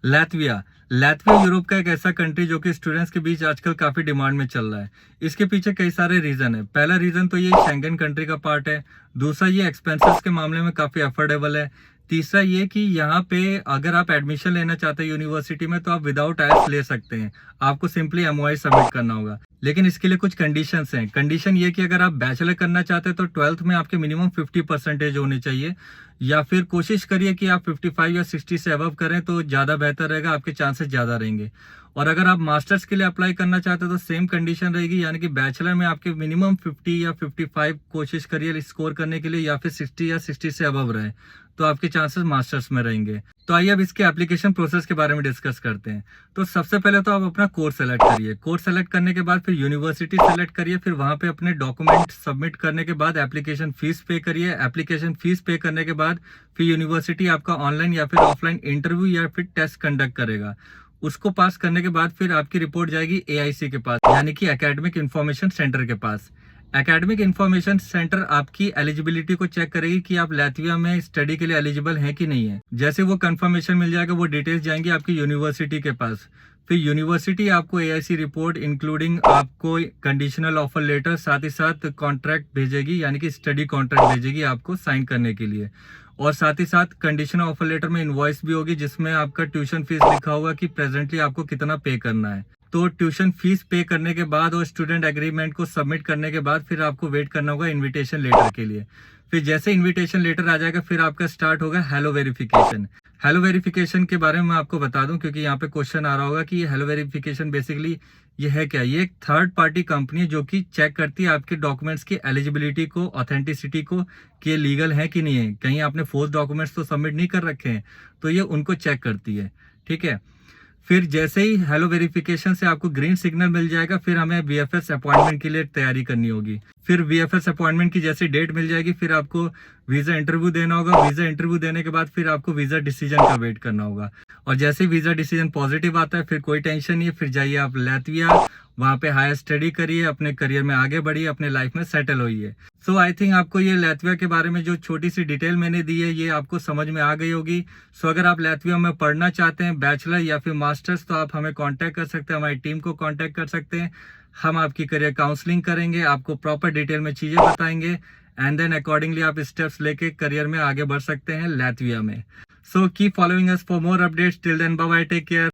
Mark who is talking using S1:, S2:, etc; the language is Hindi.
S1: लैत्विया लैत्विया यूरोप का एक ऐसा कंट्री जो कि स्टूडेंट्स के बीच आजकल काफी डिमांड में चल रहा है। इसके पीछे कई सारे रीजन है। पहला रीजन तो ये शेंगन कंट्री का पार्ट है। दूसरा ये एक्सपेंसेस के मामले में काफी अफोर्डेबल है। तीसरा ये कि यहाँ पे अगर आप एडमिशन लेना चाहते हैं यूनिवर्सिटी में तो आप विदाउट आइल्स ले सकते हैं। आपको सिंपली एमओआई सबमिट करना होगा, लेकिन इसके लिए कुछ कंडीशंस हैं। कंडीशन ये कि अगर आप बैचलर करना चाहते हैं तो 12th में आपके मिनिमम 50% होने चाहिए, या फिर कोशिश करिए कि आप 55 या 60 से अबव करें तो ज़्यादा बेहतर रहेगा, आपके चांसेस ज़्यादा रहेंगे। और अगर आप मास्टर्स के लिए अप्लाई करना चाहते हैं तो सेम कंडीशन रहेगी, यानी कि बैचलर में आपके मिनिमम 50 या 55 कोशिश करिए स्कोर करने के लिए, या फिर 60 या 60 से अबव रहे तो आपके चांसेस मास्टर्स में रहेंगे। तो आइए अब इसके एप्लीकेशन प्रोसेस के बारे में डिस्कस करते हैं। तो सबसे पहले तो आप अपना कोर्स सेलेक्ट करिए। कोर्स सेलेक्ट करने के बाद फिर यूनिवर्सिटी सेलेक्ट करिए। फिर वहां पे अपने डॉक्यूमेंट सबमिट करने के बाद एप्लीकेशन फीस पे करिए। एप्लीकेशन फीस पे करने के बाद फिर यूनिवर्सिटी आपका ऑनलाइन या फिर ऑफलाइन इंटरव्यू या फिर टेस्ट कंडक्ट करेगा। उसको पास करने के बाद फिर आपकी रिपोर्ट जाएगी एआईसी के पास, यानी कि एकेडमिक इंफॉर्मेशन सेंटर के पास। एकेडमिक इंफॉर्मेशन सेंटर आपकी एलिजिबिलिटी को चेक करेगी कि आप लैत्विया में स्टडी के लिए एलिजिबल हैं कि नहीं है। जैसे वो कंफर्मेशन मिल जाएगा वो डिटेल्स जाएंगी आपकी यूनिवर्सिटी के पास। फिर यूनिवर्सिटी आपको एआईसी रिपोर्ट इंक्लूडिंग आपको कंडीशनल ऑफर लेटर साथ ही साथ कॉन्ट्रैक्ट भेजेगी, यानी कि स्टडी कॉन्ट्रैक्ट भेजेगी आपको साइन करने के लिए। और साथ ही साथ कंडीशनल ऑफर लेटर में इनवॉइस भी होगी जिसमें आपका ट्यूशन फीस लिखा होगा कि प्रेजेंटली आपको कितना पे करना है। तो ट्यूशन फीस पे करने के बाद और स्टूडेंट एग्रीमेंट को सबमिट करने के बाद फिर आपको वेट करना होगा इनविटेशन लेटर के लिए। फिर जैसे इनविटेशन लेटर आ जाएगा फिर आपका स्टार्ट होगा हेलो वेरिफिकेशन। हेलो वेरिफिकेशन के बारे में मैं आपको बता दूं क्योंकि यहाँ पे क्वेश्चन आ रहा होगा कि ये हेलो वेरिफिकेशन बेसिकली ये है क्या। ये एक थर्ड पार्टी कंपनी है जो कि चेक करती है आपके डॉक्यूमेंट्स की एलिजिबिलिटी को, ऑथेंटिसिटी को, कि ये लीगल है कि नहीं है। कहीं आपने फोर्स डॉक्यूमेंट्स तो सबमिट नहीं कर रखे हैं, तो ये उनको चेक करती है। ठीक है। फिर जैसे ही हेलो वेरिफिकेशन से आपको ग्रीन सिग्नल मिल जाएगा फिर हमें वीएफएस अपॉइंटमेंट के लिए तैयारी करनी होगी। फिर वीएफएस अपॉइंटमेंट की जैसी डेट मिल जाएगी फिर आपको वीजा इंटरव्यू देना होगा। वीजा इंटरव्यू देने के बाद फिर आपको वीजा डिसीजन का वेट करना होगा। और जैसे ही वीजा डिसीजन पॉजिटिव आता है फिर कोई टेंशन नहीं है, फिर जाइए आप लैत्विया, वहां पे हायर स्टडी करिए, अपने करियर में आगे बढ़िए, अपने लाइफ में सेटल होइए। सो आई थिंक आपको ये लैत्विया के बारे में जो छोटी सी डिटेल मैंने दी है ये आपको समझ में आ गई होगी। सो अगर आप लैत्विया में पढ़ना चाहते हैं बैचलर या फिर मास्टर्स तो आप हमें कांटेक्ट कर सकते हैं, हमारी टीम को कांटेक्ट कर सकते हैं। हम आपकी करियर काउंसलिंग करेंगे, आपको प्रॉपर डिटेल में चीजें बताएंगे एंड देन अकॉर्डिंगली आप स्टेप्स लेके करियर में आगे बढ़ सकते हैं लैत्विया में। So keep following us for more updates. Till then bye bye, take care.